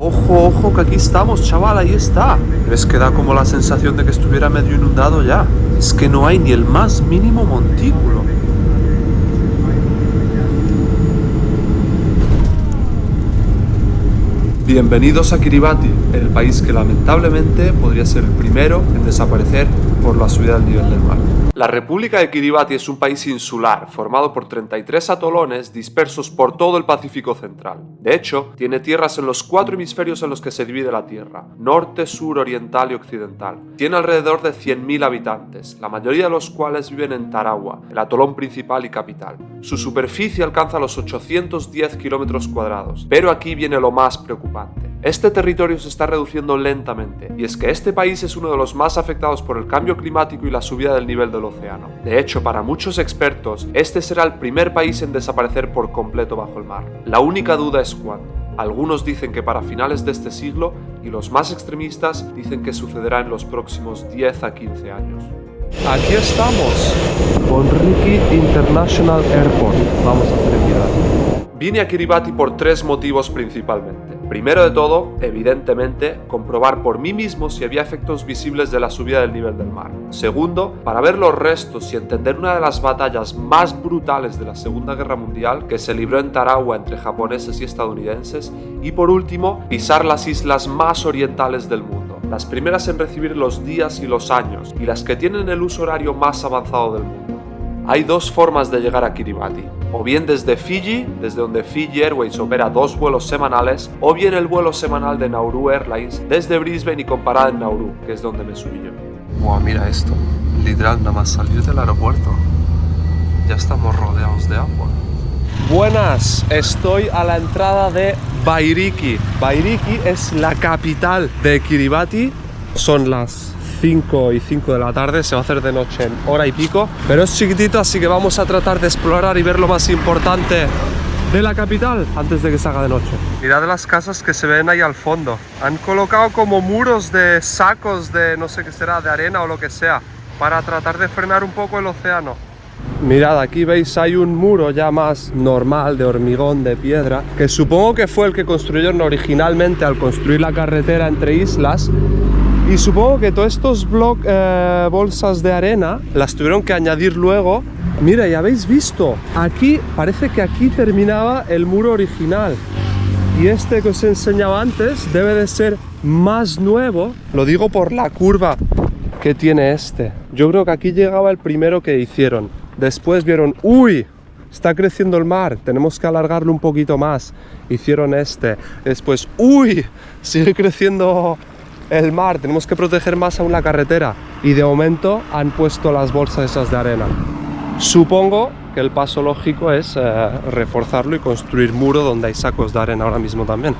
Ojo, ojo, que aquí estamos, chaval, ahí está. Es que da como la sensación de que estuviera medio inundado ya. Es que no hay ni el más mínimo montículo. Bienvenidos a Kiribati, el país que lamentablemente podría ser el primero en desaparecer por la subida del nivel del mar. La República de Kiribati es un país insular, formado por 33 atolones dispersos por todo el Pacífico Central. De hecho, tiene tierras en los 4 hemisferios en los que se divide la Tierra: norte, sur, oriental y occidental. Tiene alrededor de 100.000 habitantes, la mayoría de los cuales viven en Tarawa, el atolón principal y capital. Su superficie alcanza los 810 kilómetros cuadrados, pero aquí viene lo más preocupante. Este territorio se está reduciendo lentamente, y es que este país es uno de los más afectados por el cambio climático y la subida del nivel del océano. De hecho, para muchos expertos, este será el primer país en desaparecer por completo bajo el mar. La única duda es cuándo. Algunos dicen que para finales de este siglo, y los más extremistas dicen que sucederá en los próximos 10 a 15 años. Aquí estamos, Onriki International Airport. Vamos a hacer enviar. Vine a Kiribati por 3 motivos principalmente. Primero de todo, evidentemente, comprobar por mí mismo si había efectos visibles de la subida del nivel del mar. Segundo, para ver los restos y entender una de las batallas más brutales de la Segunda Guerra Mundial que se libró en Tarawa entre japoneses y estadounidenses. Y por último, pisar las islas más orientales del mundo, las primeras en recibir los días y los años, y las que tienen el uso horario más avanzado del mundo. Hay 2 formas de llegar a Kiribati, o bien desde Fiji, desde donde Fiji Airways opera 2 vuelos semanales, o bien el vuelo semanal de Nauru Airlines desde Brisbane y con parada en Nauru, que es donde me subí yo. Buah, mira esto, literal, nada más salir del aeropuerto, ya estamos rodeados de agua. Buenas, estoy a la entrada de Bairiki. Bairiki es la capital de Kiribati, son las 5 y 5 de la tarde, se va a hacer de noche en hora y pico, pero es chiquitito, así que vamos a tratar de explorar y ver lo más importante de la capital antes de que se haga de noche. Mirad las casas que se ven ahí al fondo. Han colocado como muros de sacos de no sé qué será, de arena o lo que sea, para tratar de frenar un poco el océano. Mirad, aquí veis hay un muro ya más normal de hormigón, de piedra, que supongo que fue el que construyeron originalmente al construir la carretera entre islas. Y supongo que todos estos bolsas de arena las tuvieron que añadir luego. Mira, ya habéis visto, aquí parece que aquí terminaba el muro original. Y este que os he enseñado antes debe de ser más nuevo. Lo digo por la curva que tiene este. Yo creo que aquí llegaba el primero que hicieron. Después vieron, uy, está creciendo el mar, tenemos que alargarlo un poquito más. Hicieron este. Después, uy, sigue creciendo el mar, tenemos que proteger más aún la carretera, y de momento han puesto las bolsas esas de arena. Supongo que el paso lógico es reforzarlo y construir muro donde hay sacos de arena ahora mismo también.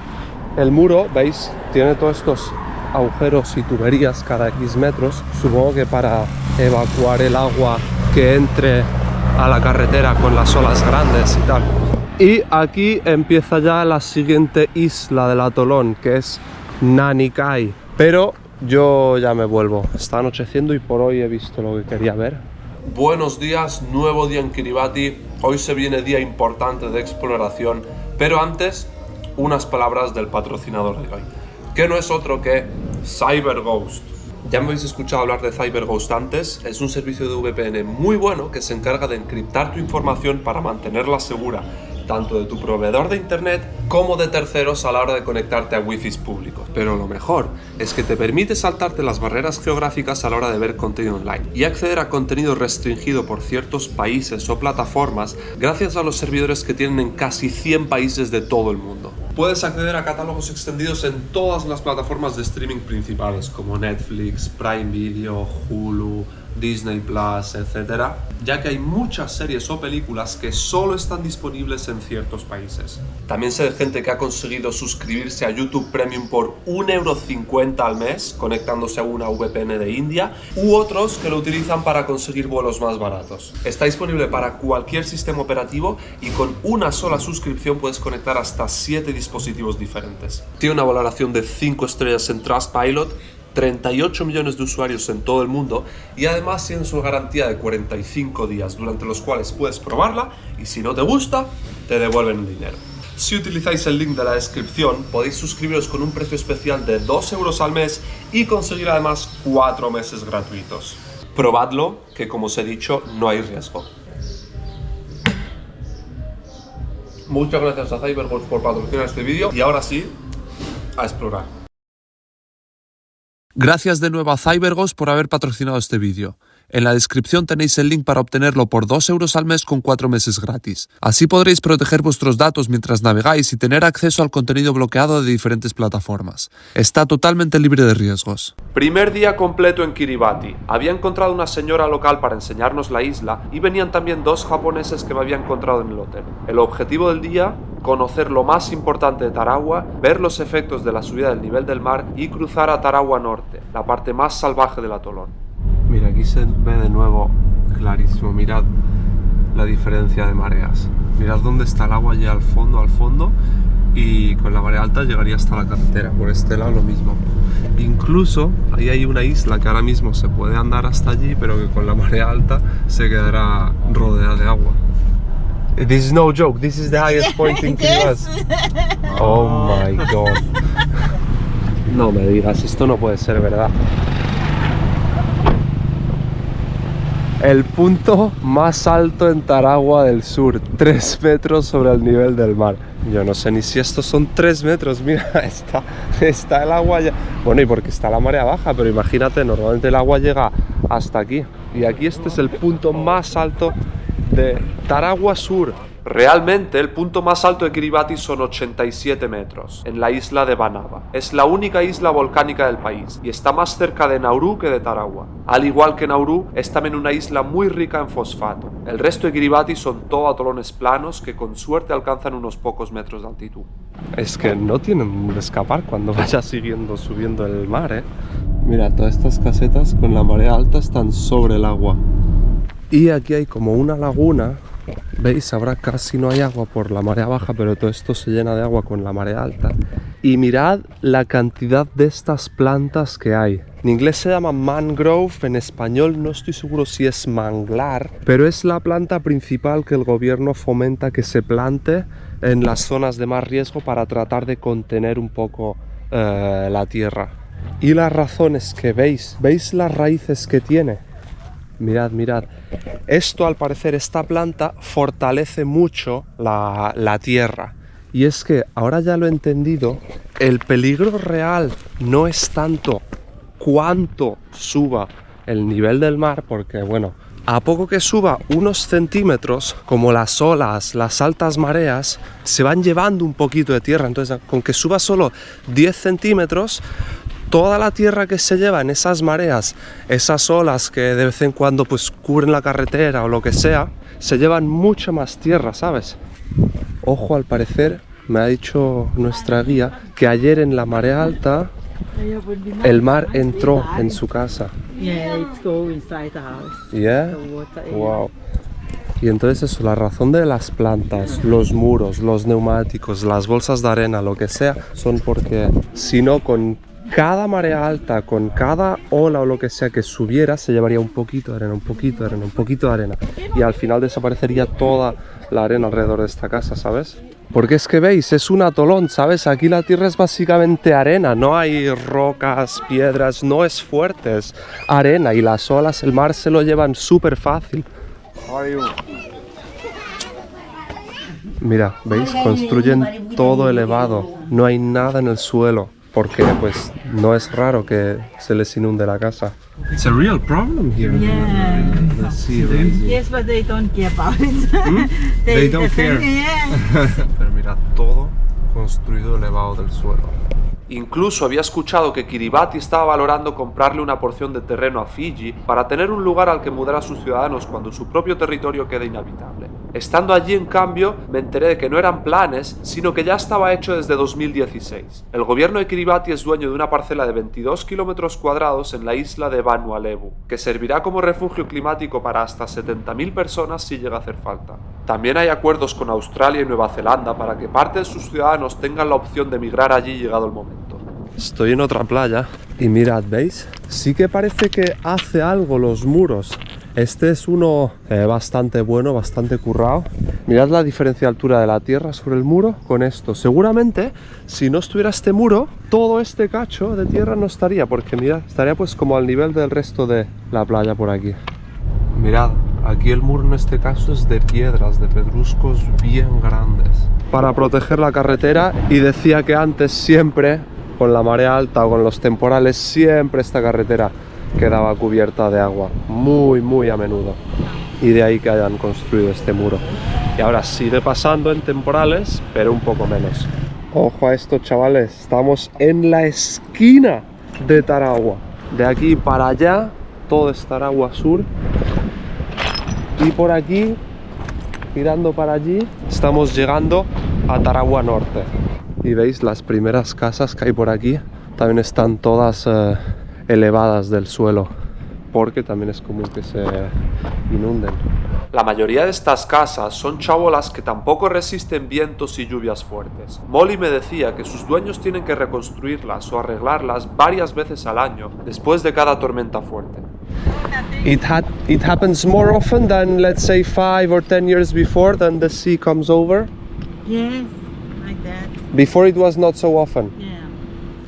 El muro, veis, tiene todos estos agujeros y tuberías cada X metros, supongo que para evacuar el agua que entre a la carretera con las olas grandes y tal. Y aquí empieza ya la siguiente isla del atolón, que es Nanikai. Pero yo ya me vuelvo, está anocheciendo y por hoy he visto lo que quería ver. Buenos días, nuevo día en Kiribati. Hoy se viene día importante de exploración, pero antes, unas palabras del patrocinador de hoy, que no es otro que CyberGhost. Ya me habéis escuchado hablar de CyberGhost antes. Es un servicio de VPN muy bueno que se encarga de encriptar tu información para mantenerla segura, tanto de tu proveedor de internet como de terceros a la hora de conectarte a wifi públicos. Pero lo mejor es que te permite saltarte las barreras geográficas a la hora de ver contenido online y acceder a contenido restringido por ciertos países o plataformas gracias a los servidores que tienen en casi 100 países de todo el mundo. Puedes acceder a catálogos extendidos en todas las plataformas de streaming principales como Netflix, Prime Video, Hulu, Disney Plus, etc., ya que hay muchas series o películas que solo están disponibles en ciertos países. También sé de gente que ha conseguido suscribirse a YouTube Premium por 1,50 € al mes, conectándose a una VPN de India, u otros que lo utilizan para conseguir vuelos más baratos. Está disponible para cualquier sistema operativo y con una sola suscripción puedes conectar hasta 7 dispositivos diferentes. Tiene una valoración de 5 estrellas en Trustpilot, 38 millones de usuarios en todo el mundo y además tienen su garantía de 45 días durante los cuales puedes probarla y si no te gusta, te devuelven el dinero. Si utilizáis el link de la descripción, podéis suscribiros con un precio especial de 2 euros al mes y conseguir además 4 meses gratuitos. Probadlo, que como os he dicho, no hay riesgo. Muchas gracias a Cybergos por patrocinar este vídeo y ahora sí, a explorar. Gracias de nuevo a Cybergos por haber patrocinado este vídeo. En la descripción tenéis el link para obtenerlo por 2 euros al mes con 4 meses gratis. Así podréis proteger vuestros datos mientras navegáis y tener acceso al contenido bloqueado de diferentes plataformas. Está totalmente libre de riesgos. Primer día completo en Kiribati. Había encontrado una señora local para enseñarnos la isla y venían también 2 japoneses que me había encontrado en el hotel. El objetivo del día: conocer lo más importante de Tarawa, ver los efectos de la subida del nivel del mar y cruzar a Tarawa Norte, la parte más salvaje del atolón. Mira, aquí se ve de nuevo clarísimo, mirad la diferencia de mareas. Mirad dónde está el agua ya al fondo, y con la marea alta llegaría hasta la carretera. Por este lado lo mismo. Incluso ahí hay una isla que ahora mismo se puede andar hasta allí, pero que con la marea alta se quedará rodeada de agua. This is no joke, this is the highest point in Kiribati. Oh my god. No me digas, esto no puede ser verdad. El punto más alto en Tarawa del Sur, 3 metros sobre el nivel del mar. Yo no sé ni si estos son 3 metros, mira, está el agua ya... Bueno, y porque está la marea baja, pero imagínate, normalmente el agua llega hasta aquí. Y aquí este es el punto más alto de Tarawa Sur. Realmente el punto más alto de Kiribati son 87 metros, en la isla de Banaba. Es la única isla volcánica del país y está más cerca de Nauru que de Tarawa. Al igual que Nauru, es también una isla muy rica en fosfato. El resto de Kiribati son todo atolones planos que con suerte alcanzan unos pocos metros de altitud. Es que no tienen dónde escapar cuando vayas subiendo el mar, ¿eh? Mira, todas estas casetas con la marea alta están sobre el agua. Y aquí hay como una laguna. ¿Veis? Ahora casi no hay agua por la marea baja, pero todo esto se llena de agua con la marea alta. Y mirad la cantidad de estas plantas que hay. En inglés se llama mangrove, en español no estoy seguro si es manglar, pero es la planta principal que el gobierno fomenta que se plante en las zonas de más riesgo para tratar de contener un poco la tierra. Y las razones que ¿veis las raíces que tiene? Mirad, mirad. Esto, al parecer, esta planta fortalece mucho la tierra. Y es que, ahora ya lo he entendido, el peligro real no es tanto cuánto suba el nivel del mar, porque, bueno, a poco que suba unos centímetros, como las olas, las altas mareas, se van llevando un poquito de tierra. Entonces, con que suba solo 10 centímetros... toda la tierra que se lleva en esas mareas, esas olas que de vez en cuando pues cubren la carretera o lo que sea, se llevan mucha más tierra, ¿sabes? Ojo, al parecer, me ha dicho nuestra guía que ayer en la marea alta el mar entró en su casa. Yeah? Wow. Y entonces eso, la razón de las plantas, los muros, los neumáticos, las bolsas de arena, lo que sea, son porque si no, con cada marea alta, con cada ola o lo que sea que subiera, se llevaría un poquito de arena, un poquito de arena, un poquito de arena. Y al final desaparecería toda la arena alrededor de esta casa, ¿sabes? Porque es que veis, es un atolón, ¿sabes? Aquí la tierra es básicamente arena, no hay rocas, piedras, no es fuerte, es arena. Y las olas, el mar se lo llevan súper fácil. Mira, ¿veis? Construyen todo elevado, no hay nada en el suelo. Porque pues no es raro que se les inunde la casa. It's a real problem here. Yeah. Yes, but they don't care about it. They don't care. Pero mira, todo construido elevado del suelo. Incluso había escuchado que Kiribati estaba valorando comprarle una porción de terreno a Fiji para tener un lugar al que mudar a sus ciudadanos cuando su propio territorio quede inhabitable. Estando allí, en cambio, me enteré de que no eran planes, sino que ya estaba hecho desde 2016. El gobierno de Kiribati es dueño de una parcela de 22 kilómetros cuadrados en la isla de Vanuatu, que servirá como refugio climático para hasta 70.000 personas si llega a hacer falta. También hay acuerdos con Australia y Nueva Zelanda para que parte de sus ciudadanos tengan la opción de emigrar allí llegado el momento. Estoy en otra playa y mirad, ¿veis? Sí que parece que hace algo los muros. Este es uno bastante bueno, bastante currado. Mirad la diferencia de altura de la tierra sobre el muro con esto. Seguramente, si no estuviera este muro, todo este cacho de tierra no estaría, porque mirad, estaría pues como al nivel del resto de la playa por aquí. Mirad, aquí el muro en este caso es de piedras, de pedruscos bien grandes, para proteger la carretera. Y decía que antes siempre, con la marea alta o con los temporales, siempre esta carretera quedaba cubierta de agua, muy a menudo. Y de ahí que hayan construido este muro. Y ahora sigue pasando en temporales, pero un poco menos. Ojo a esto, chavales, estamos en la esquina de Tarawa. De aquí para allá, todo es Tarawa Sur. Y por aquí, tirando para allí, estamos llegando a Tarawa Norte. Y veis, las primeras casas que hay por aquí también están todas elevadas del suelo, porque también es común que se inunden. La mayoría de estas casas son chabolas que tampoco resisten vientos y lluvias fuertes. Molly me decía que sus dueños tienen que reconstruirlas o arreglarlas varias veces al año, después de cada tormenta fuerte. It happens more often than, let's say, 5 or 10 years before, than the sea comes over? Yes, like that. Before it was not so often? Yeah.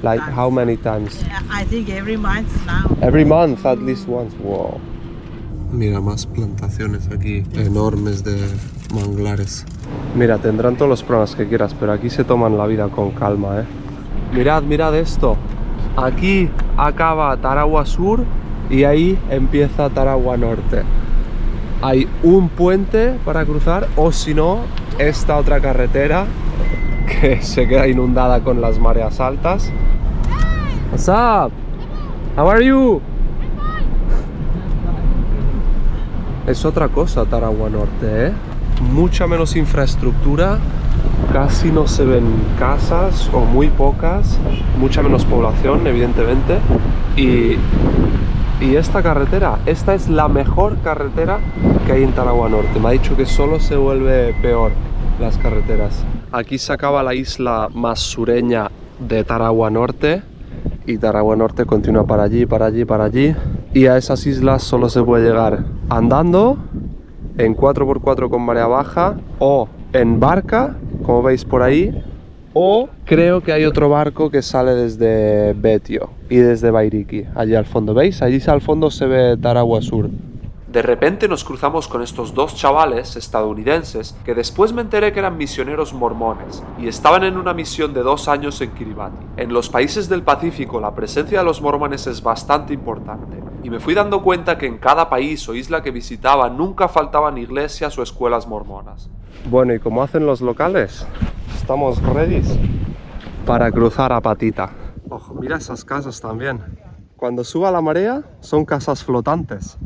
Like how many times? I think every month now. Every month, at least once. Wow. Mira, más plantaciones aquí, enormes de manglares. Mira, tendrán todos los problemas que quieras, pero aquí se toman la vida con calma, ¿eh? Mirad esto. Aquí acaba Tarawa Sur y ahí empieza Tarawa Norte. Hay un puente para cruzar, o si no, esta otra carretera que se queda inundada con las mareas altas. What's up? How are you? Es otra cosa Tarawa Norte, ¿eh? Mucha menos infraestructura, casi no se ven casas o muy pocas, mucha menos población, evidentemente. Y esta carretera, esta es la mejor carretera que hay en Tarawa Norte. Me ha dicho que solo se vuelve peor las carreteras. Aquí se acaba la isla más sureña de Tarawa Norte y Tarawa Norte continúa para allí, para allí, para allí. Y a esas islas solo se puede llegar andando, en 4x4 con marea baja, o en barca, como veis por ahí, o creo que hay otro barco que sale desde Betio y desde Bairiki, allí al fondo. ¿Veis? Allí al fondo se ve Tarawa Sur. De repente nos cruzamos con estos dos chavales estadounidenses que después me enteré que eran misioneros mormones y estaban en una misión de 2 años en Kiribati. En los países del Pacífico la presencia de los mormones es bastante importante y me fui dando cuenta que en cada país o isla que visitaba nunca faltaban iglesias o escuelas mormonas. Bueno, ¿y cómo hacen los locales? Estamos ready para cruzar a patita. Ojo, mira esas casas también. Cuando suba la marea son casas flotantes.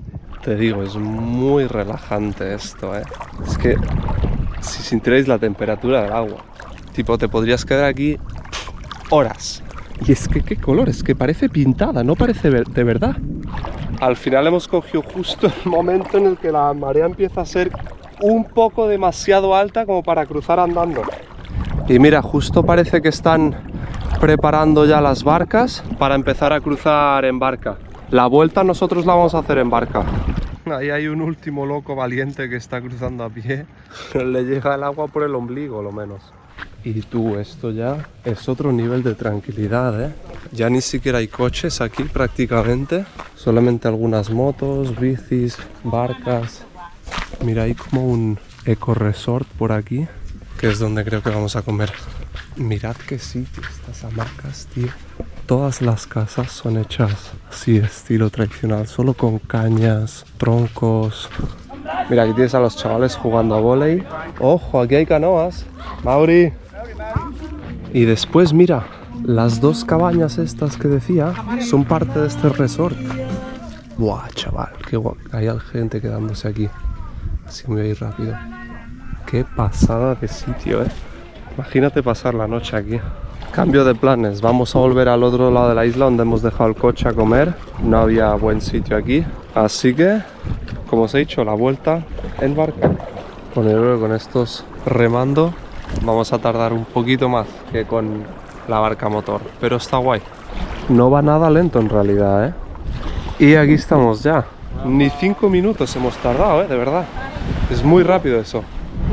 Te digo, es muy relajante esto, ¿eh? Es que si sintierais la temperatura del agua, tipo, te podrías quedar aquí horas. Y es que qué color, es que parece pintada, no parece de verdad. Al final hemos cogido justo el momento en el que la marea empieza a ser un poco demasiado alta como para cruzar andando. Y mira, justo parece que están preparando ya las barcas para empezar a cruzar en barca. La vuelta nosotros la vamos a hacer en barca. Ahí hay un último loco valiente que está cruzando a pie. Le llega el agua por el ombligo, lo menos. Y tú, esto ya es otro nivel de tranquilidad, ¿eh? Ya ni siquiera hay coches aquí prácticamente. Solamente algunas motos, bicis, barcas. Mira, hay como un eco-resort por aquí, que es donde creo que vamos a comer. Mirad qué sitio, estas hamacas, tío. Todas las casas son hechas así, estilo tradicional, solo con cañas, troncos. Mira, aquí tienes a los chavales jugando a vóley. Ojo, aquí hay canoas. Mauri. Y después, mira, las 2 cabañas estas que decía son parte de este resort. Buah, chaval, qué guapo. Hay gente quedándose aquí. Así me voy a ir rápido. Qué pasada de sitio, ¿eh? Imagínate pasar la noche aquí. Cambio de planes, vamos a volver al otro lado de la isla donde hemos dejado el coche a comer. No había buen sitio aquí, así que, como os he dicho, la vuelta en barca. Bueno, yo creo que con estos remando vamos a tardar un poquito más que con la barca motor, pero está guay. No va nada lento en realidad, ¿eh? Y aquí estamos ya, Ni 5 minutos hemos tardado, de verdad. Es muy rápido eso.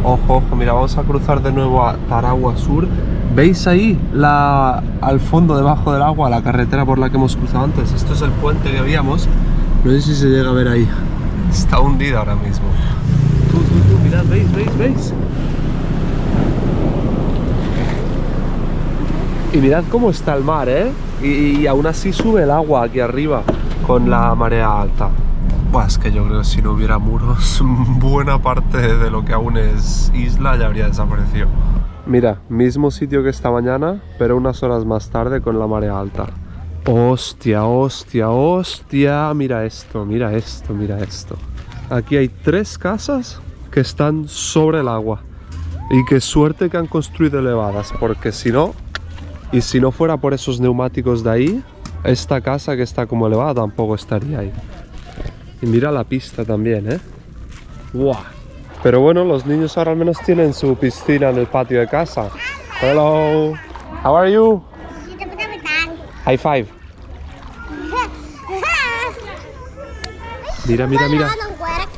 Ojo, ojo, mira, vamos a cruzar de nuevo a Tarawa Sur. ¿Veis ahí al fondo, debajo del agua, la carretera por la que hemos cruzado antes? Esto es el puente que veíamos. No sé si se llega a ver ahí. Está hundida ahora mismo. Mirad, ¿veis? Y mirad cómo está el mar, y aún así sube el agua aquí arriba con la marea alta. Buah, es que yo creo que si no hubiera muros, buena parte de lo que aún es isla ya habría desaparecido. Mira, mismo sitio que esta mañana, pero unas horas más tarde con la marea alta. Hostia, mira esto. Aquí hay 3 casas que están sobre el agua. Y qué suerte que han construido elevadas, porque si no, y si no fuera por esos neumáticos de ahí, esta casa que está como elevada tampoco estaría ahí. Y mira la pista también, ¡Wow! Pero bueno, los niños ahora al menos tienen su piscina en el patio de casa. Hello, how are you? High five. Mira.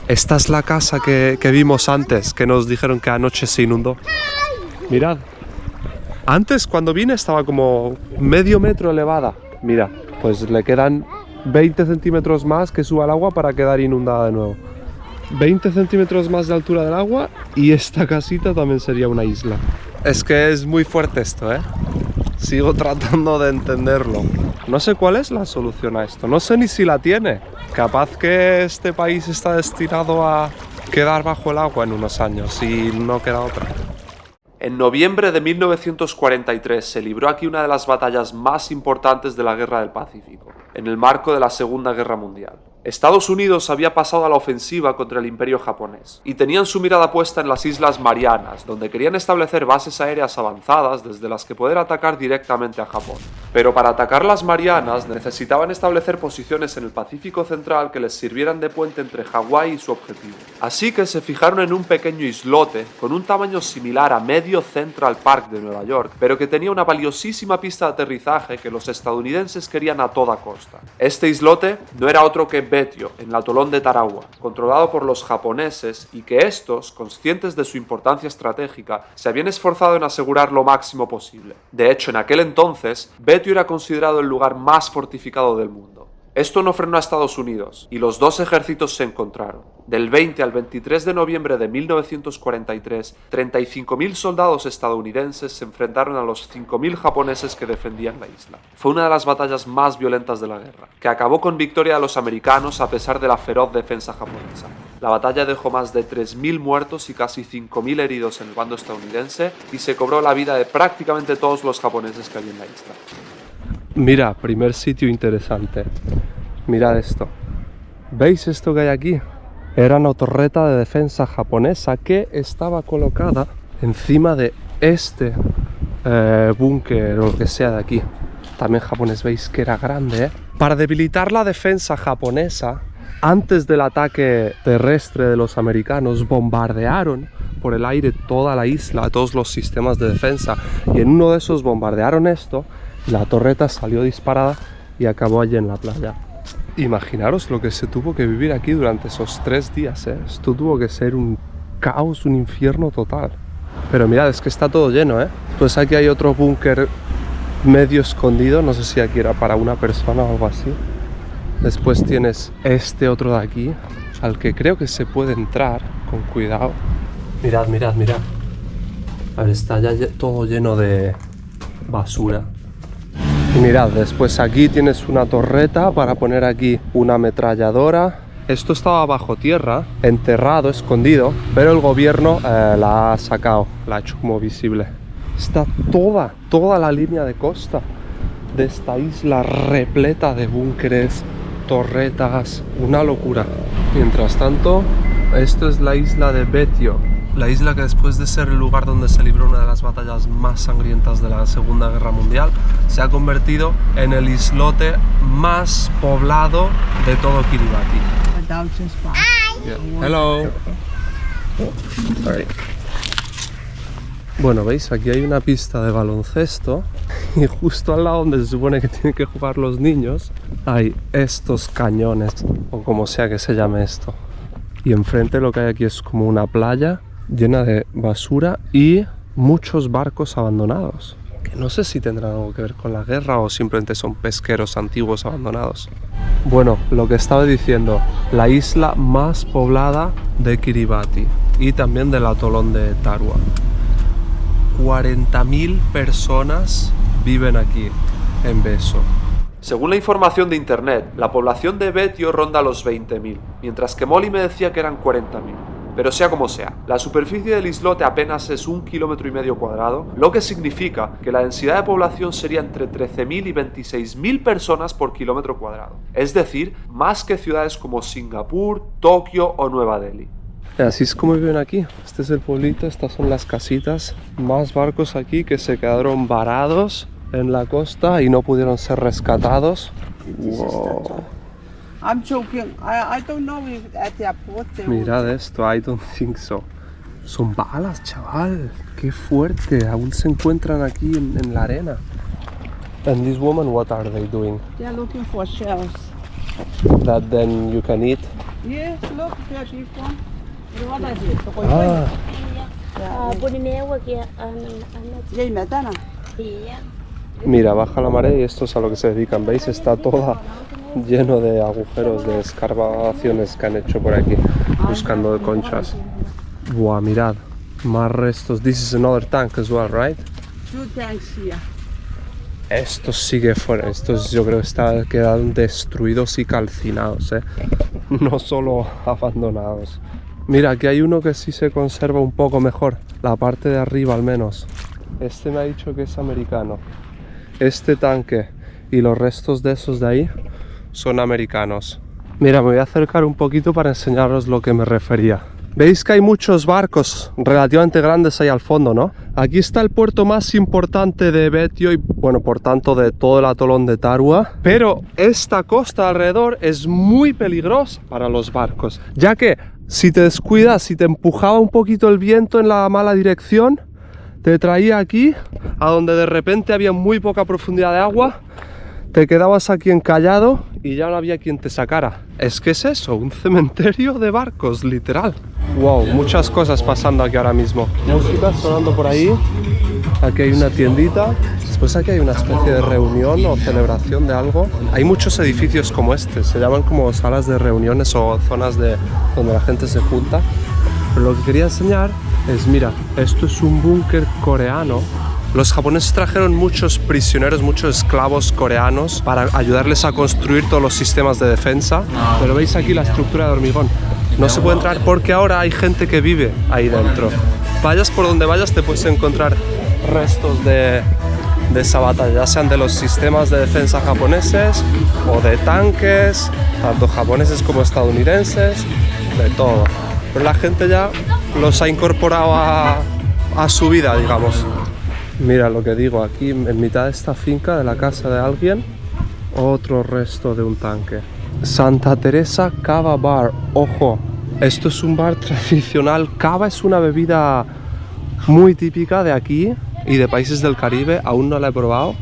Esta es la casa que vimos antes, que nos dijeron que anoche se inundó. Mirad. Antes cuando vine estaba como medio metro elevada. Mira, pues le quedan 20 centímetros más que suba el agua para quedar inundada de nuevo. 20 centímetros más de altura del agua y esta casita también sería una isla. Es que es muy fuerte esto, Sigo tratando de entenderlo. No sé cuál es la solución a esto, no sé ni si la tiene. Capaz que este país está destinado a quedar bajo el agua en unos años y no queda otra. En noviembre de 1943 se libró aquí una de las batallas más importantes de la Guerra del Pacífico, en el marco de la Segunda Guerra Mundial. Estados Unidos había pasado a la ofensiva contra el Imperio japonés y tenían su mirada puesta en las Islas Marianas, donde querían establecer bases aéreas avanzadas desde las que poder atacar directamente a Japón. Pero para atacar las Marianas necesitaban establecer posiciones en el Pacífico Central que les sirvieran de puente entre Hawái y su objetivo. Así que se fijaron en un pequeño islote con un tamaño similar a medio Central Park de Nueva York, pero que tenía una valiosísima pista de aterrizaje que los estadounidenses querían a toda costa. Este islote no era otro que Betio, en el atolón de Tarawa, controlado por los japoneses, y que estos, conscientes de su importancia estratégica, se habían esforzado en asegurar lo máximo posible. De hecho, en aquel entonces, Betio era considerado el lugar más fortificado del mundo. Esto no frenó a Estados Unidos, y los dos ejércitos se encontraron. Del 20 al 23 de noviembre de 1943, 35.000 soldados estadounidenses se enfrentaron a los 5.000 japoneses que defendían la isla. Fue una de las batallas más violentas de la guerra, que acabó con victoria de los americanos a pesar de la feroz defensa japonesa. La batalla dejó más de 3.000 muertos y casi 5.000 heridos en el bando estadounidense, y se cobró la vida de prácticamente todos los japoneses que había en la isla. Mira, primer sitio interesante. Mirad esto. ¿Veis esto que hay aquí? Era una torreta de defensa japonesa que estaba colocada encima de este búnker o lo que sea de aquí. También japonés, veis que era grande, Para debilitar la defensa japonesa, antes del ataque terrestre de los americanos, bombardearon por el aire toda la isla, todos los sistemas de defensa. Y en uno de esos bombardearon esto. La torreta salió disparada y acabó allí en la playa. Imaginaros lo que se tuvo que vivir aquí durante esos 3 días, Esto tuvo que ser un caos, un infierno total. Pero mirad, es que está todo lleno, Pues aquí hay otro búnker medio escondido, no sé si aquí era para una persona o algo así. Después tienes este otro de aquí, al que creo que se puede entrar con cuidado. Mirad. A ver, está ya todo lleno de basura. Y mirad, después aquí tienes una torreta para poner aquí una ametralladora. Esto estaba bajo tierra, enterrado, escondido, pero el gobierno la ha sacado, la ha hecho como visible. Está toda la línea de costa de esta isla repleta de búnkeres, torretas, una locura. Mientras tanto, esto es la isla de Betio. La isla que después de ser el lugar donde se libró una de las batallas más sangrientas de la Segunda Guerra Mundial, se ha convertido en el islote más poblado de todo Kiribati. Yeah. Hello. Sorry. Bueno, veis, aquí hay una pista de baloncesto y justo al lado donde se supone que tienen que jugar los niños hay estos cañones, o como sea que se llame esto. Y enfrente lo que hay aquí es como una playa llena de basura y muchos barcos abandonados. Que no sé si tendrán algo que ver con la guerra o simplemente son pesqueros antiguos abandonados. Bueno, lo que estaba diciendo, la isla más poblada de Kiribati y también del atolón de Tarua. 40.000 personas viven aquí, en Beso. Según la información de internet, la población de Betio ronda los 20.000, mientras que Molly me decía que eran 40.000. Pero sea como sea, la superficie del islote apenas es 1,5 km², lo que significa que la densidad de población sería entre 13.000 y 26.000 personas por kilómetro cuadrado. Es decir, más que ciudades como Singapur, Tokio o Nueva Delhi. Así es como viven aquí. Este es el pueblito, estas son las casitas. Más barcos aquí que se quedaron varados en la costa y no pudieron ser rescatados. Wow. I'm joking. I don't know if at the airport they Mirad esto, I don't think so. Son balas, chaval. Qué fuerte. Aún se encuentran aquí en la arena. And this woman, what are they doing? They are looking for shells. That then you can eat? Yes, look, they are big one. Mira, baja la marea y esto es a lo que se dedican. ¿Veis? Está toda lleno de agujeros, de escarbaciones que han hecho por aquí, buscando conchas. Buah, mirad, más restos. This is another tank as well, right? 2 tanks here. Estos sigue fuera, estos yo creo que quedan destruidos y calcinados, no solo abandonados. Mira, aquí hay uno que sí se conserva un poco mejor, la parte de arriba al menos. Este me ha dicho que es americano. Este tanque y los restos de esos de ahí son americanos. Mira, me voy a acercar un poquito para enseñaros lo que me refería. Veis que hay muchos barcos relativamente grandes ahí al fondo, ¿no? Aquí está el puerto más importante de Betio y, bueno, por tanto de todo el atolón de Tarua. Pero esta costa alrededor es muy peligrosa para los barcos, ya que si te descuidas, si te empujaba un poquito el viento en la mala dirección, te traía aquí, a donde de repente había muy poca profundidad de agua, te quedabas aquí encallado y ya no había quien te sacara. Es que es eso, un cementerio de barcos, literal. Wow, muchas cosas pasando aquí ahora mismo. Música sonando por ahí. Aquí hay una tiendita. Después aquí hay una especie de reunión o celebración de algo. Hay muchos edificios como este, se llaman como salas de reuniones o zonas donde la gente se junta. Pero lo que quería enseñar es, mira, esto es un búnker coreano. Los japoneses trajeron muchos prisioneros, muchos esclavos coreanos para ayudarles a construir todos los sistemas de defensa. Pero veis aquí la estructura de hormigón. No se puede entrar porque ahora hay gente que vive ahí dentro. Vayas por donde vayas te puedes encontrar restos de esa batalla, ya sean de los sistemas de defensa japoneses o de tanques, tanto japoneses como estadounidenses, de todo. Pero la gente ya los ha incorporado a su vida, digamos. Mira lo que digo, aquí en mitad de esta finca de la casa de alguien, otro resto de un tanque. Santa Teresa Cava Bar, ojo, esto es un bar tradicional. Cava es una bebida muy típica de aquí y de países del Caribe, aún no la he probado,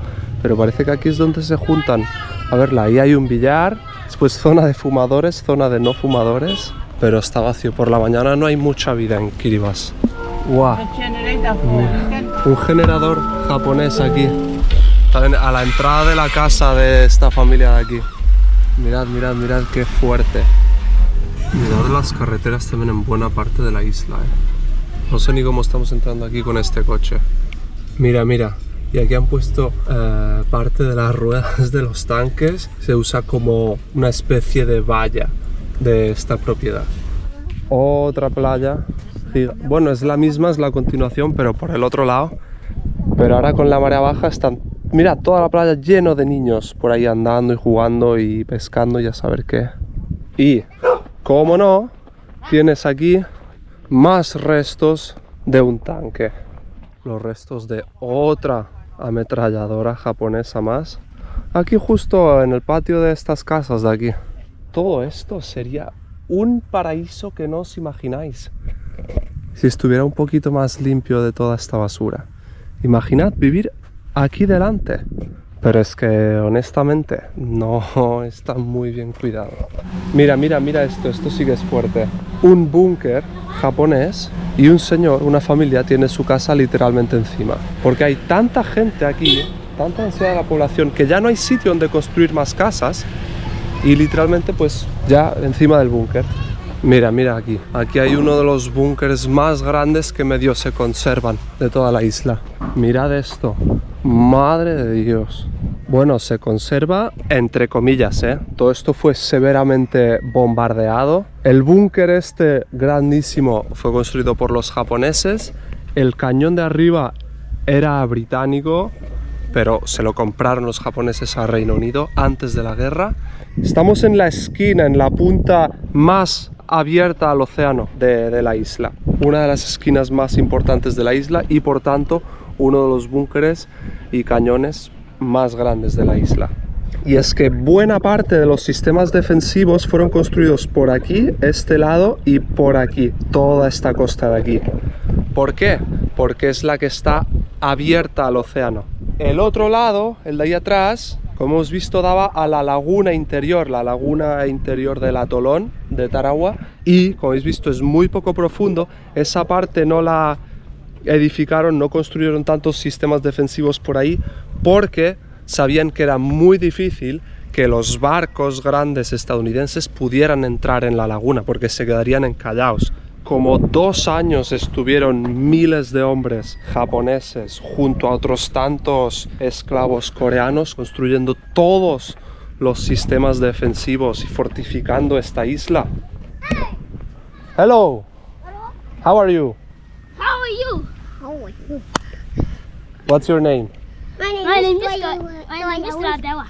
pero parece que aquí es donde se juntan. A verla, ahí hay un billar, después zona de fumadores, zona de no fumadores, pero está vacío. Por la mañana no hay mucha vida en Kiribati. Wow. Un generador japonés aquí, también a la entrada de la casa de esta familia de aquí. Mirad, mirad, mirad qué fuerte. Mirad las carreteras también en buena parte de la isla, No sé ni cómo estamos entrando aquí con este coche. Mira, mira. Y aquí han puesto parte de las ruedas de los tanques. Se usa como una especie de valla de esta propiedad. Otra playa. Bueno, es la misma, es la continuación, pero por el otro lado. Pero ahora con la marea baja están... Mira, toda la playa lleno de niños por ahí andando y jugando y pescando y a saber qué. Y, como no, tienes aquí más restos de un tanque. Los restos de otra ametralladora japonesa más. Aquí justo en el patio de estas casas de aquí. Todo esto sería un paraíso que no os imagináis. si estuviera un poquito más limpio de toda esta basura. Imaginad vivir aquí delante. Pero es que honestamente no está muy bien cuidado. Mira, mira, mira esto sí que es fuerte. Un búnker japonés y un señor, una familia, tiene su casa literalmente encima. Porque hay tanta gente aquí, tanta densidad de la población, que ya no hay sitio donde construir más casas y literalmente pues ya encima del búnker. Mira, mira aquí. Aquí hay uno de los búnkers más grandes que medio se conservan de toda la isla. Mirad esto. Madre de Dios. Bueno, se conserva entre comillas, ¿eh? Todo esto fue severamente bombardeado. El búnker este grandísimo fue construido por los japoneses. El cañón de arriba era británico, pero se lo compraron los japoneses a Reino Unido antes de la guerra. Estamos en la esquina, en la punta más abierta al océano de la isla. Una de las esquinas más importantes de la isla y por tanto uno de los búnkeres y cañones más grandes de la isla. Y es que buena parte de los sistemas defensivos fueron construidos por aquí, este lado y por aquí, toda esta costa de aquí. ¿Por qué? Porque es la que está abierta al océano. El otro lado, el de ahí atrás, como hemos visto, daba a la laguna interior del atolón de Tarawa, y como habéis visto es muy poco profundo. Esa parte no la edificaron, no construyeron tantos sistemas defensivos por ahí porque sabían que era muy difícil que los barcos grandes estadounidenses pudieran entrar en la laguna porque se quedarían encallados. Como 2 años estuvieron miles de hombres japoneses junto a otros tantos esclavos coreanos construyendo todos los sistemas defensivos y fortificando esta isla. Hello. How are you? How are you? How are you? What's your name? My name is Radewa.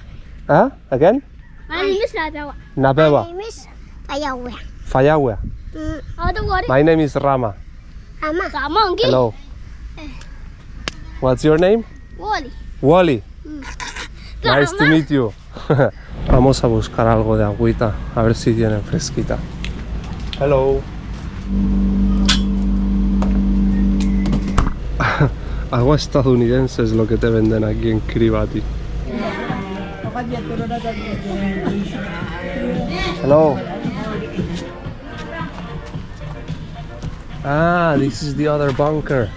Huh? Again? My name is Radewa. Nabewa. My name is Ayawe. Fayawe. My name is Rama. Rama. Hello. What's your name? Wally. Wally. Nice to meet you. Vamos a buscar algo de agüita, a ver si tienen fresquita. Hello. Agua estadounidense es lo que te venden aquí en Kiribati. Hello. Ah, this is the other bunker.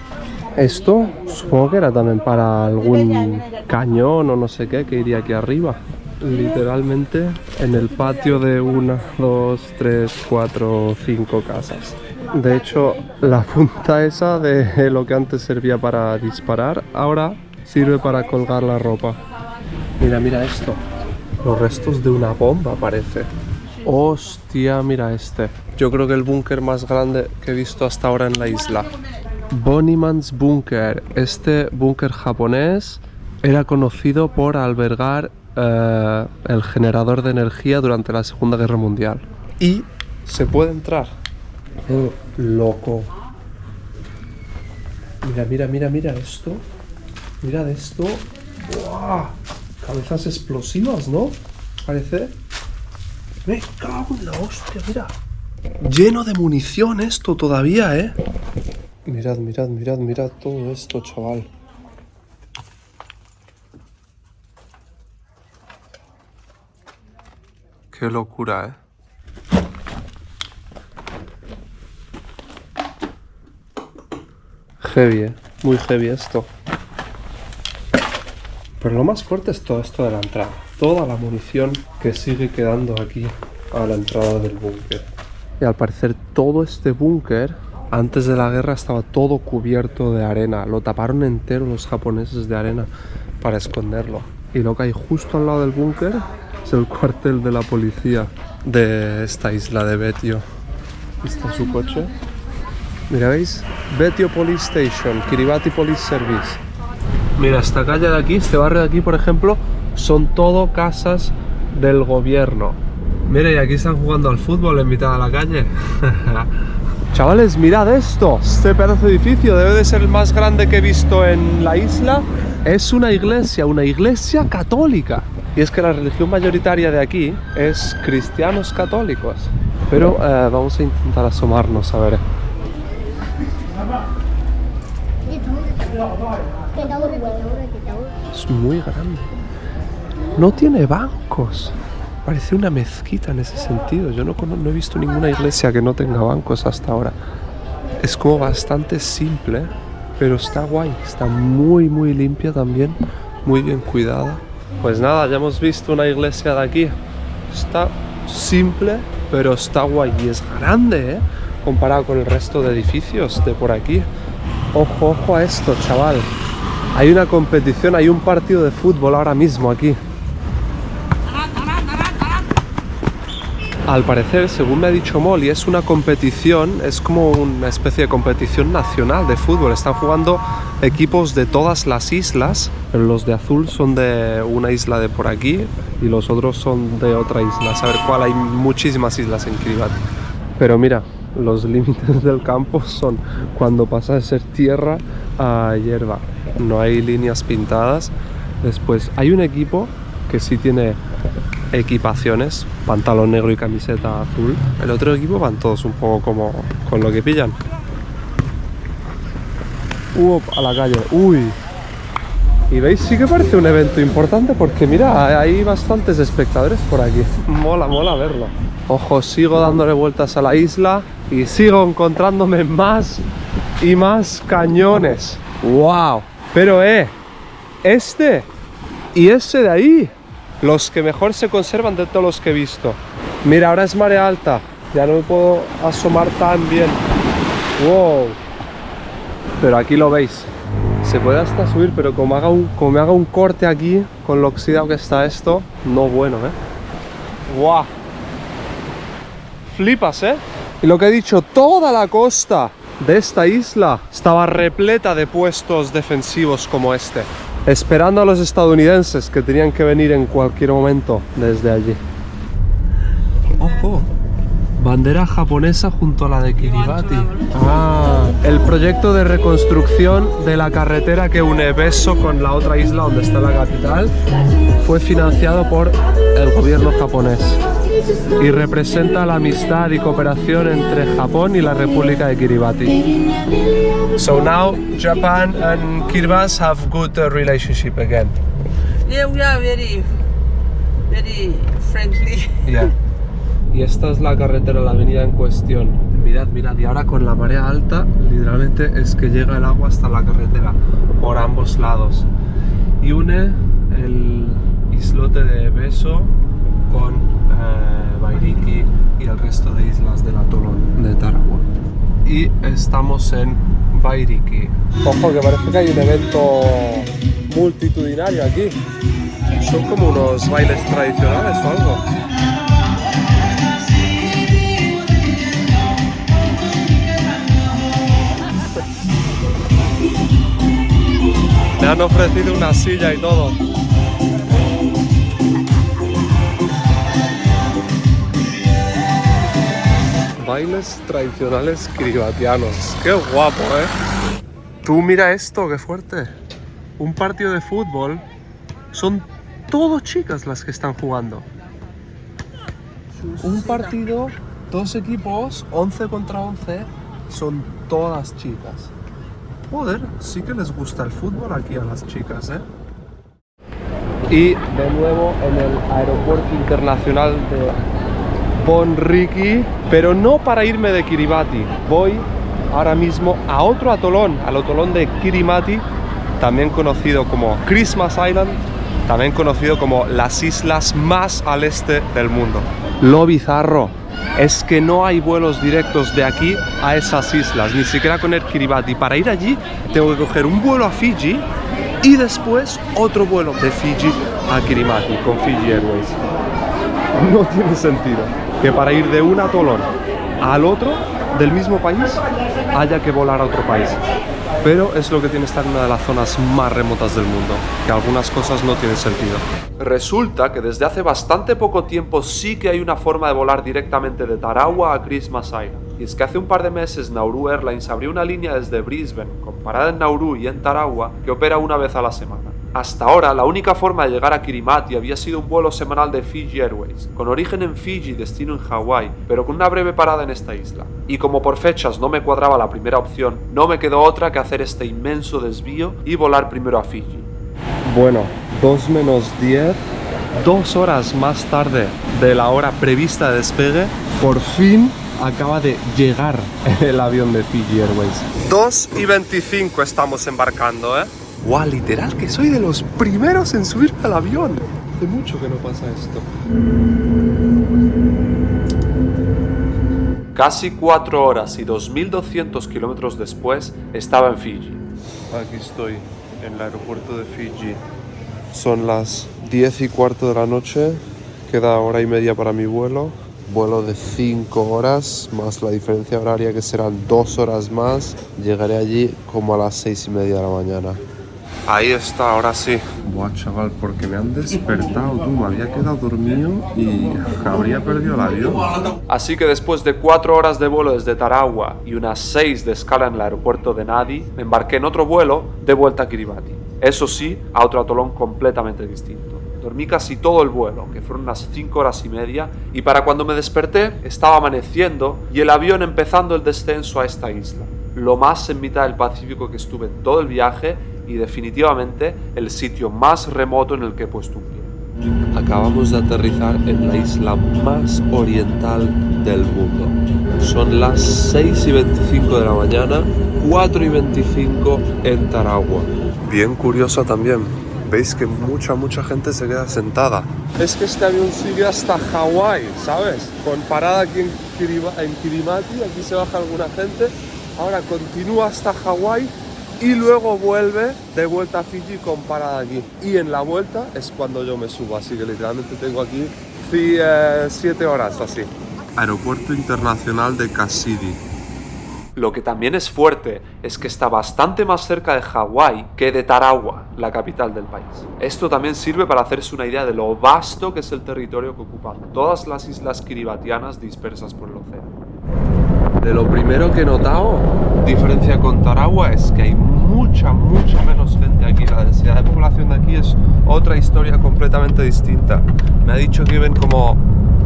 Esto supongo que era también para algún cañón o no sé qué que iría aquí arriba. Literalmente en el patio de 1, 2, 3, 4, 5 casas. De hecho, la punta esa de lo que antes servía para disparar, ahora sirve para colgar la ropa. Mira, mira esto. Los restos de una bomba parece. Hostia, mira este. Yo creo que el búnker más grande que he visto hasta ahora en la isla. Bonnyman's Bunker. Este búnker japonés era conocido por albergar el generador de energía durante la Segunda Guerra Mundial. Y se puede entrar. Oh, loco. Mira, mira, mira, mira esto. Mirad esto. ¡Wow! Cabezas explosivas, ¿no? Parece. Me cago en la hostia, mira. Lleno de munición esto todavía, ¿eh? Mirad, mirad, mirad, mirad todo esto, chaval. Qué locura, ¿eh? Heavy, ¿eh? Muy heavy esto. Pero lo más fuerte es todo esto de la entrada. Toda la munición que sigue quedando aquí a la entrada del búnker. Y al parecer todo este búnker, antes de la guerra, estaba todo cubierto de arena. Lo taparon entero los japoneses de arena para esconderlo. Y lo que hay justo al lado del búnker es el cuartel de la policía de esta isla de Betio. Está su coche. Mira, ¿veis? Betio Police Station, Kiribati Police Service. Mira, esta calle de aquí, este barrio de aquí, por ejemplo, son todo casas del gobierno. Mira, y aquí están jugando al fútbol en mitad de la calle. Chavales, mirad esto. Este pedazo de edificio debe de ser el más grande que he visto en la isla. Es una iglesia católica. Y es que la religión mayoritaria de aquí es cristianos católicos. Pero vamos a intentar asomarnos a ver. Es muy grande. No tiene bancos. Parece una mezquita en ese sentido. Yo no he visto ninguna iglesia que no tenga bancos hasta ahora. Es como bastante simple, pero está guay. Está muy limpia también. Muy bien cuidada. Pues nada, ya hemos visto una iglesia de aquí. Está simple, pero está guay. Y es grande, comparado con el resto de edificios de por aquí. Ojo a esto, chaval. Hay una competición, hay un partido de fútbol ahora mismo aquí. Al parecer, según me ha dicho Molly, es una competición, es como una especie de competición nacional de fútbol. Están jugando equipos de todas las islas, pero los de azul son de una isla de por aquí y los otros son de otra isla. A saber cuál, hay muchísimas islas en Kiribati. Pero mira, los límites del campo son cuando pasa de ser tierra a hierba. No hay líneas pintadas. Después hay un equipo que sí tiene equipaciones, pantalón negro y camiseta azul. El otro equipo van todos un poco como con lo que pillan. A la calle. Uy. Y veis, sí que parece un evento importante porque mira, hay bastantes espectadores por aquí. Mola verlo. Ojo, sigo dándole vueltas a la isla y sigo encontrándome más y más cañones. ¡Wow! Pero este y ese de ahí, los que mejor se conservan de todos los que he visto. Mira, ahora es marea alta, ya no me puedo asomar tan bien. ¡Wow! Pero aquí lo veis. Se puede hasta subir, pero como me haga un corte aquí con lo oxidado que está esto, no bueno, ¡Wow! Flipas, Y lo que he dicho, toda la costa de esta isla estaba repleta de puestos defensivos como este, esperando a los estadounidenses que tenían que venir en cualquier momento desde allí. ¡Ojo! Bandera japonesa junto a la de Kiribati. El proyecto de reconstrucción de la carretera que une Beso con la otra isla donde está la capital fue financiado por el gobierno japonés y representa la amistad y cooperación entre Japón y la República de Kiribati. So now Japan and Kiribati have good relationship again. Yeah, we are very friendly. Yeah. Y esta es la carretera, la avenida en cuestión. Mirad, y ahora con la marea alta, literalmente es que llega el agua hasta la carretera, por ambos lados. Y une el islote de Beso con Bairiki y el resto de islas del atolón de Tarawa. Y estamos en Bairiki. Ojo, que parece que hay un evento multitudinario aquí. Son como unos bailes tradicionales o algo. Me han ofrecido una silla y todo. Bailes tradicionales kiribatianos. ¡Qué guapo, Tú mira esto, qué fuerte. Un partido de fútbol. Son todo chicas las que están jugando. Un partido, dos equipos, 11 contra 11. Son todas chicas. Joder, sí que les gusta el fútbol aquí a las chicas, Y de nuevo en el aeropuerto internacional de Bonriki, pero no para irme de Kiribati. Voy ahora mismo a otro atolón, al atolón de Kirimati, también conocido como Christmas Island, también conocido como las islas más al este del mundo. Lo bizarro es que no hay vuelos directos de aquí a esas islas, ni siquiera con el Kiribati. Para ir allí tengo que coger un vuelo a Fiji y después otro vuelo de Fiji a Kirimati con Fiji Airways. No tiene sentido que para ir de un atolón al otro del mismo país haya que volar a otro país. Pero es lo que tiene estar en una de las zonas más remotas del mundo, que algunas cosas no tienen sentido. Resulta que desde hace bastante poco tiempo sí que hay una forma de volar directamente de Tarawa a Christmas Island. Y es que hace un par de meses Nauru Airlines abrió una línea desde Brisbane, con parada en Nauru y en Tarawa, que opera una vez a la semana. Hasta ahora, la única forma de llegar a Kirimati había sido un vuelo semanal de Fiji Airways, con origen en Fiji y destino en Hawái, pero con una breve parada en esta isla. Y como por fechas no me cuadraba la primera opción, no me quedó otra que hacer este inmenso desvío y volar primero a Fiji. Bueno, 2 menos 10, 2 horas más tarde de la hora prevista de despegue, por fin acaba de llegar el avión de Fiji Airways. 2:25 estamos embarcando, ¿eh? ¡Guau! Literal que soy de los primeros en subir al avión. Hace mucho que no pasa esto. Casi 4 horas y 2.200 kilómetros después estaba en Fiji. Aquí estoy, en el aeropuerto de Fiji. Son las 10:15 de la noche. Queda hora y media para mi vuelo. Vuelo de 5 horas, más la diferencia horaria que serán 2 horas más. Llegaré allí como a las 6:30 de la mañana. Ahí está, ahora sí. Buah, chaval, porque me han despertado, tú. Me había quedado dormido y habría perdido el avión. Así que después de 4 horas de vuelo desde Tarawa y unas 6 de escala en el aeropuerto de Nadi, me embarqué en otro vuelo de vuelta a Kiribati. Eso sí, a otro atolón completamente distinto. Dormí casi todo el vuelo, que fueron unas 5 horas y media, y para cuando me desperté estaba amaneciendo y el avión empezando el descenso a esta isla. Lo más en mitad del Pacífico que estuve en todo el viaje y definitivamente el sitio más remoto en el que he puesto un pie. Acabamos de aterrizar en la isla más oriental del mundo. Son las 6:25 de la mañana, 4:25 en Tarawa. Bien curioso también. Veis que mucha gente se queda sentada. Es que este avión sigue hasta Hawái, ¿sabes? Con parada aquí en Kirimati, aquí se baja alguna gente. Ahora continúa hasta Hawái y luego vuelve de vuelta a Fiji con parada aquí. Y en la vuelta es cuando yo me subo, así que literalmente tengo aquí 7 horas así. Aeropuerto Internacional de Kasidi. Lo que también es fuerte es que está bastante más cerca de Hawái que de Tarawa, la capital del país. Esto también sirve para hacerse una idea de lo vasto que es el territorio que ocupan todas las islas kiribatianas dispersas por el océano. De lo primero que he notado, diferencia con Tarawa, es que hay mucha menos gente aquí. La densidad de población de aquí es otra historia completamente distinta. Me ha dicho que viven como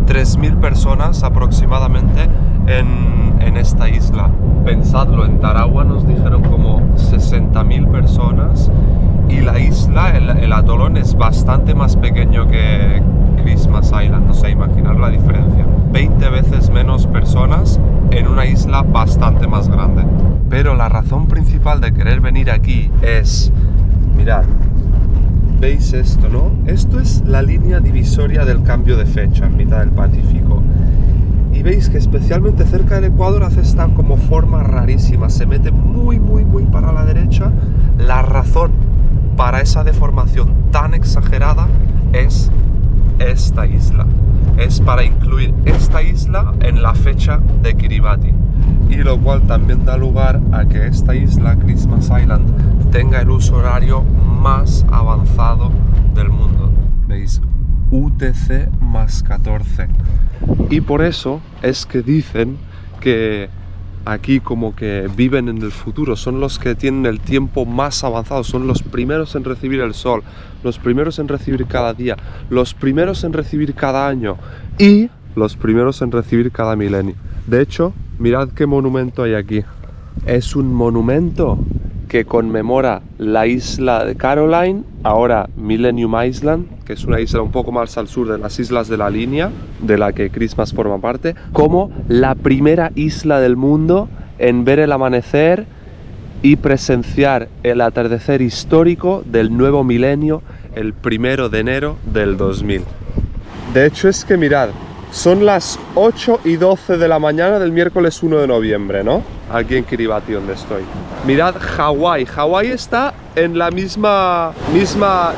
3.000 personas aproximadamente en esta isla. Pensadlo, en Tarawa nos dijeron como 60.000 personas y la isla, el atolón, es bastante más pequeño que Christmas Island. No sé, imaginar la diferencia. 20 veces menos personas en una isla bastante más grande. Pero la razón principal de querer venir aquí es, mirad, ¿veis esto, no? Esto es la línea divisoria del cambio de fecha en mitad del Pacífico. Y veis que especialmente cerca del Ecuador hace esta como forma rarísima, se mete muy para la derecha. La razón para esa deformación tan exagerada es esta isla. Es para incluir esta isla en la fecha de Kiribati. Y lo cual también da lugar a que esta isla, Christmas Island, tenga el uso horario más avanzado del mundo. ¿Veis? UTC más 14. Y por eso es que dicen que aquí como que viven en el futuro, son los que tienen el tiempo más avanzado, son los primeros en recibir el sol, los primeros en recibir cada día, los primeros en recibir cada año y los primeros en recibir cada milenio. De hecho, mirad qué monumento hay aquí. Es un monumento que conmemora la isla de Caroline, ahora Millennium Island, que es una isla un poco más al sur de las islas de la línea, de la que Christmas forma parte, como la primera isla del mundo en ver el amanecer y presenciar el atardecer histórico del nuevo milenio, el 1 de enero del 2000. De hecho es que mirad, son las 8:12 de la mañana del miércoles 1 de noviembre, ¿no? Aquí en Kiribati, donde estoy. Mirad Hawái. Hawái está en la misma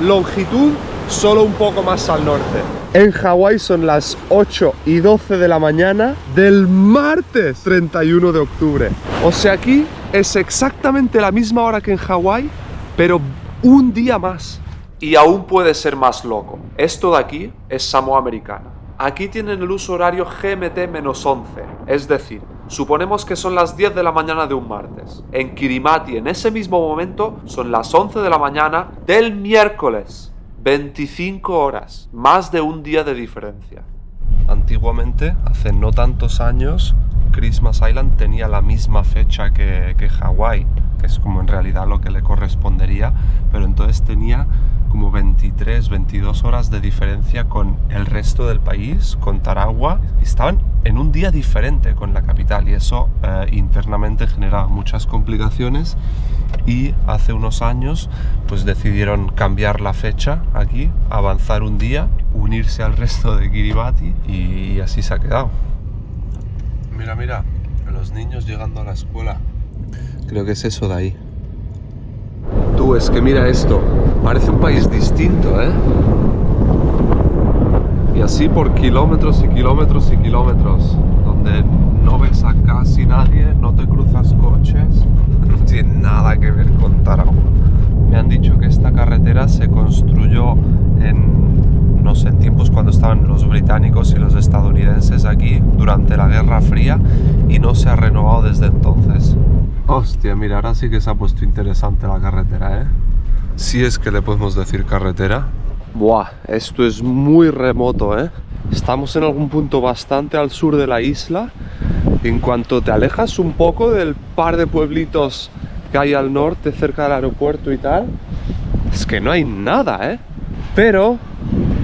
longitud, solo un poco más al norte. En Hawái son las 8:12 de la mañana del martes 31 de octubre. O sea, aquí es exactamente la misma hora que en Hawái, pero un día más. Y aún puede ser más loco. Esto de aquí es Samoa Americana. Aquí tienen el uso horario GMT-11, es decir, Suponemos que son las 10 de la mañana de un martes. En Kirimati, en ese mismo momento, son las 11 de la mañana del miércoles. 25 horas, más de un día de diferencia. Antiguamente, hace no tantos años, Christmas Island tenía la misma fecha que Hawái, que es como en realidad lo que le correspondería, pero entonces tenía como 23, 22 horas de diferencia con el resto del país, con Tarawa, y estaban en un día diferente con la capital, y eso internamente generaba muchas complicaciones, y hace unos años pues decidieron cambiar la fecha aquí, avanzar un día, unirse al resto de Kiribati, y así se ha quedado. Mira, mira, los niños llegando a la escuela. Creo que es eso de ahí. Tú, es que mira esto. Parece un país distinto, ¿eh? Y así por kilómetros y kilómetros y kilómetros, donde no ves a casi nadie, no te cruzas coches, no tiene nada que ver con Tarawa. Me han dicho que esta carretera se construyó en, no sé, en tiempos cuando estaban los británicos y los estadounidenses aquí durante la Guerra Fría, y no se ha renovado desde entonces. Hostia, mira, ahora sí que se ha puesto interesante la carretera, ¿eh? Si es que le podemos decir carretera. Buah, esto es muy remoto, ¿eh? Estamos en algún punto bastante al sur de la isla. En cuanto te alejas un poco del par de pueblitos que hay al norte, cerca del aeropuerto y tal, es que no hay nada, ¿eh? Pero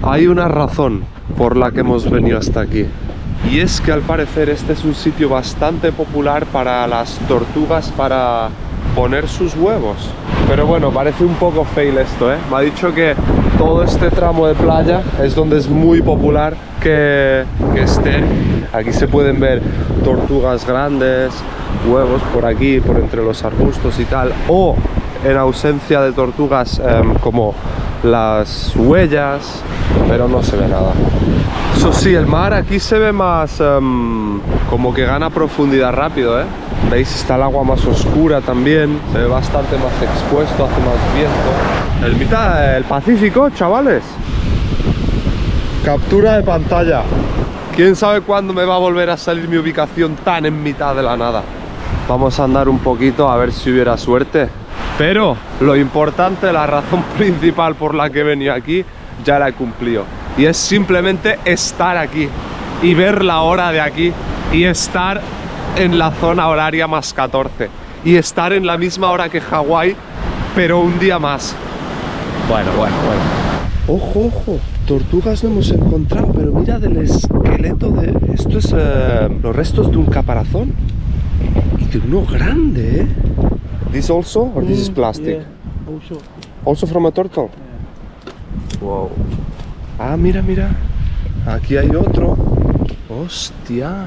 hay una razón por la que hemos venido hasta aquí. Y es que al parecer este es un sitio bastante popular para las tortugas para poner sus huevos. Pero bueno, parece un poco fail esto, ¿eh? Me ha dicho que todo este tramo de playa es donde es muy popular que estén. Aquí se pueden ver tortugas grandes, huevos por aquí, por entre los arbustos y tal. O en ausencia de tortugas, como las huellas, pero no se ve nada. Eso sí, el mar aquí se ve más como que gana profundidad rápido, ¿eh? Veis, está el agua más oscura también, se ve bastante más expuesto, hace más viento. El mitad del Pacífico, chavales. Captura de pantalla. ¿Quién sabe cuándo me va a volver a salir mi ubicación tan en mitad de la nada? Vamos a andar un poquito a ver si hubiera suerte. Pero lo importante, la razón principal por la que he venido aquí, ya la he cumplido. Y es simplemente estar aquí y ver la hora de aquí y estar en la zona horaria más 14 y estar en la misma hora que Hawái, pero un día más. Bueno. Ojo, ojo, tortugas no hemos encontrado, pero mira del esqueleto de... Esto es los restos de un caparazón y de uno grande, ¿eh? This also, or this is plastic? Yeah, Also from a turtle? Wow. Ah, mira, mira. Aquí hay otro. Hostia,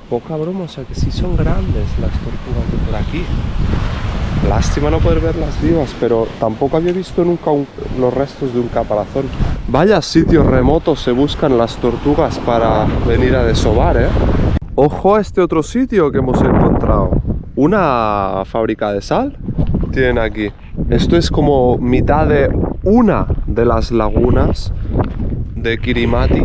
poca broma, o sea que sí son grandes las tortugas de por aquí. Lástima no poder verlas vivas, pero tampoco había visto nunca los restos de un caparazón. Vaya sitios remotos se buscan las tortugas para venir a desovar, ¿eh? Ojo a este otro sitio que hemos encontrado. Una fábrica de sal tienen aquí. Esto es como mitad de una de las lagunas de Kirimati,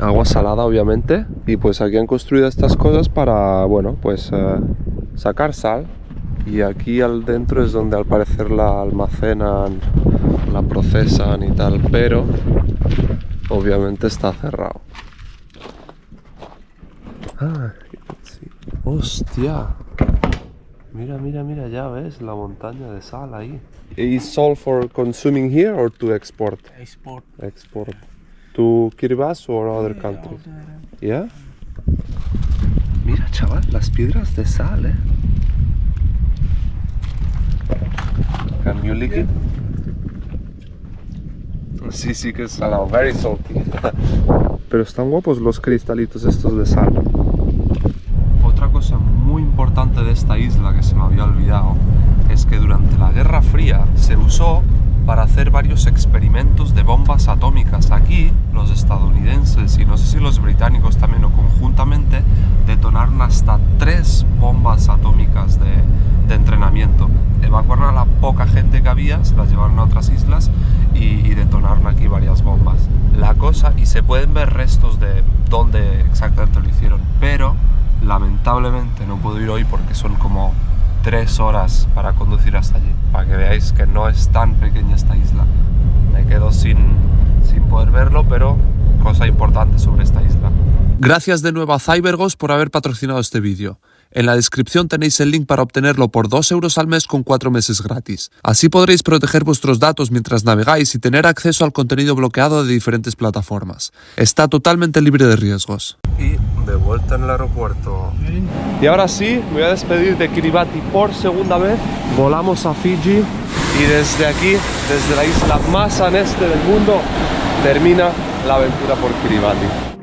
agua salada obviamente, y pues aquí han construido estas cosas para, bueno, pues sacar sal, y aquí al dentro es donde al parecer la almacenan, la procesan y tal, pero obviamente está cerrado. Ah, sí. Hostia, mira, ya ves la montaña de sal ahí. Is salt for consuming here or to export? Export. To Kiribati or other countries? Yeah. Mira, chaval, las piedras de sal, Can you lick it? Sí que es salado, very salty. Pero están guapos los cristalitos estos de sal. Otra cosa muy importante de esta isla que se me había olvidado es que durante la Guerra Fría se usó para hacer varios experimentos de bombas atómicas. Aquí los estadounidenses y no sé si los británicos también o conjuntamente detonaron hasta 3 bombas atómicas de entrenamiento. Evacuaron a la poca gente que había, se las llevaron a otras islas y detonaron aquí varias bombas. La cosa, y se pueden ver restos de dónde exactamente lo hicieron, pero Lamentablemente no puedo ir hoy porque son como 3 horas para conducir hasta allí, para que veáis que no es tan pequeña esta isla. Me quedo sin poder verlo, pero cosa importante sobre esta isla. Gracias de nuevo a Cybergos por haber patrocinado este vídeo. En la descripción tenéis el link para obtenerlo por 2 euros al mes con 4 meses gratis. Así podréis proteger vuestros datos mientras navegáis y tener acceso al contenido bloqueado de diferentes plataformas. Está totalmente libre de riesgos. Y de vuelta en el aeropuerto. Y ahora sí, me voy a despedir de Kiribati por segunda vez. Volamos a Fiji y desde aquí, desde la isla más al este del mundo, termina la aventura por Kiribati.